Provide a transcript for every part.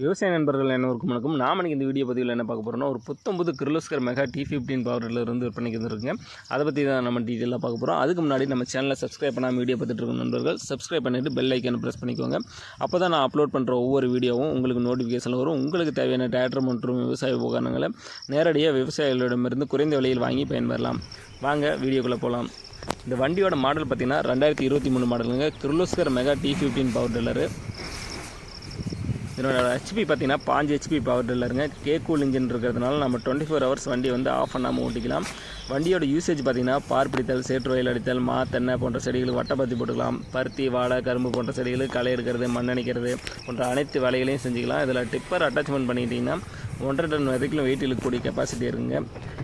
விவசாய நண்பர்கள் அனைவருக்கும் வணக்கம். நாம் இன்னைக்கு இந்த வீடியோ பதிவில் என்ன பார்க்க போகிறோம்னா, ஒரு புத்தம்புது Kirloskar mega T15 power tiller வந்து விற்பனைக்கு வந்துருக்குங்க. அதை பற்றி தான் நம்ம டீட்டெயிலாக பார்க்க போகிறோம். அதுக்கு முன்னாடி நம்ம சேனலை சப்ஸ்கிரைப் பண்ணாமல் வீடியோ பார்த்துட்டு இருக்க நண்பர்கள் சப்ஸ்கிரைப் பண்ணிவிட்டு பெல் ஐக்கானை ப்ரெஸ் பண்ணிக்கோங்க. அப்போ தான் நான் அப்லோட் பண்ணுற ஒவ்வொரு வீடியோவும் உங்களுக்கு நோட்டிஃபிகேஷன் வரும். உங்களுக்கு தேவையான டிராக்டர் மற்றும் விவசாய உபகரணங்களை நேரடியாக விவசாயிகளிடமிருந்து குறைந்த விலையில் வாங்கி பயன்பெறலாம். வாங்க வீடியோக்குள்ளே போகலாம். இந்த வண்டியோட மாடல் பார்த்திங்கன்னா 2023 மாடலுங்க. Kirloskar mega T15 power tiller. இதனோட ஹெச்பி பார்த்திங்கன்னா 5 HP பவர் டில்லருங்க. கூல் இன்ஜின் இருக்கிறதுனால நம்ம 24 hours வண்டி வந்து ஆஃப் பண்ணாமல் ஓட்டிக்கலாம். வண்டியோட யூசேஜ் பார்த்திங்கன்னா பார் பிடித்தல், சேற்று வயல் அடித்தல், தென்னை போன்ற செடிகளுக்கு வட்டப்பாத்தி போட்டுக்கலாம். பருத்தி, வாழை, கரும்பு போன்ற செடிகளுக்கு களை எடுக்கிறது, மண் அணைக்கிறது போன்ற அனைத்து வேலைகளையும் செஞ்சுக்கலாம். இதில் டிப்பர் அட்டாச்மெண்ட் பண்ணிக்கிட்டிங்கன்னா 1.5 டன் வரைக்கும் வெயிட் இழுக்கக்கூடிய கெப்பாசிட்டி இருக்குங்க.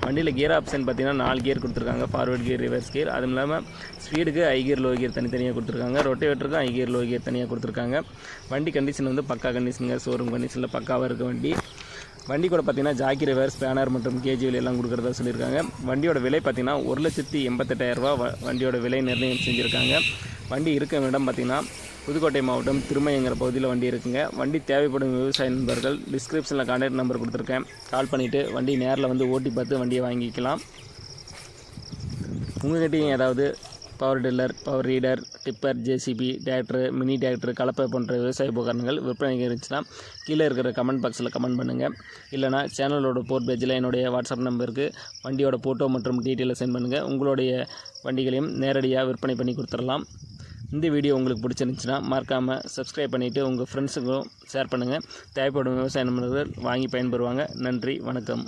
வண்டியில் கியர் ஆப்ஷன் பார்த்திங்கன்னா 4 கியர் கொடுத்துருக்காங்க. Forward gear, reverse gear. அதுவும் இல்லாமல் ஸ்பீடுக்கு ஹை கியர், லோ கியர் தனித்தனியாக கொடுத்துருக்காங்க. ரொட்டேட்டருக்கு ஹை கியர், லோ கியர் தனியாக கொடுத்துருக்காங்க. வண்டி கண்டிஷன் வந்து பக்கா கண்டிஷனுங்க. ஷோரூம் கண்டிஷனில் பக்காவாக இருக்க வண்டி கூட பார்த்திங்கன்னா ஜாக்கி, ரிவர்ஸ், ஸ்பேனர் மற்றும் கேஜிவில் எல்லாம் கொடுக்குறதா சொல்லியிருக்காங்க. வண்டியோட விலை பார்த்திங்கன்னா 1,88,000 ரூபா வண்டியோட விலை நிர்ணயம் செஞ்சுருக்காங்க. வண்டி இருக்க இடம் பார்த்திங்கன்னா புதுக்கோட்டை மாவட்டம் திருமயங்கிற பகுதியில் வண்டி இருக்குங்க. வண்டி தேவைப்படும் விவசாய நண்பர்கள் டிஸ்கிரிப்ஷனில் கான்டாக்ட் நம்பர் கொடுத்துருக்கேன். கால் பண்ணிவிட்டு வண்டி நேரில் வந்து ஓட்டி பார்த்து வண்டியை வாங்கிக்கலாம். உங்கள்கிட்டையும் ஏதாவது power tiller, power reader, tipper, JCB, tractor, mini tractor, கலப்பை போன்ற விவசாய உபகரணங்கள் விற்பனைக்கு இருந்துச்சுன்னா கீழே இருக்கிற கமெண்ட் பாக்ஸில் கமெண்ட் பண்ணுங்கள். இல்லைனா சேனலோட போர்ட் பேஜில் என்னுடைய வாட்ஸ்அப் நம்பருக்கு வண்டியோட ஃபோட்டோ மற்றும் டீட்டெயிலை சென்ட் பண்ணுங்கள். உங்களுடைய வண்டிகளையும் நேரடியாக விற்பனை பண்ணி கொடுத்துடலாம். இந்த வீடியோ உங்களுக்கு பிடிச்சிருந்துச்சுன்னா மறக்காமல் சப்ஸ்கிரைப் பண்ணிவிட்டு உங்கள் ஃப்ரெண்ட்ஸுக்கும் ஷேர் பண்ணுங்கள். தேவைப்படும் விவசாய நண்பர்கள் வாங்கி பயன்பெறுவாங்க. நன்றி, வணக்கம்.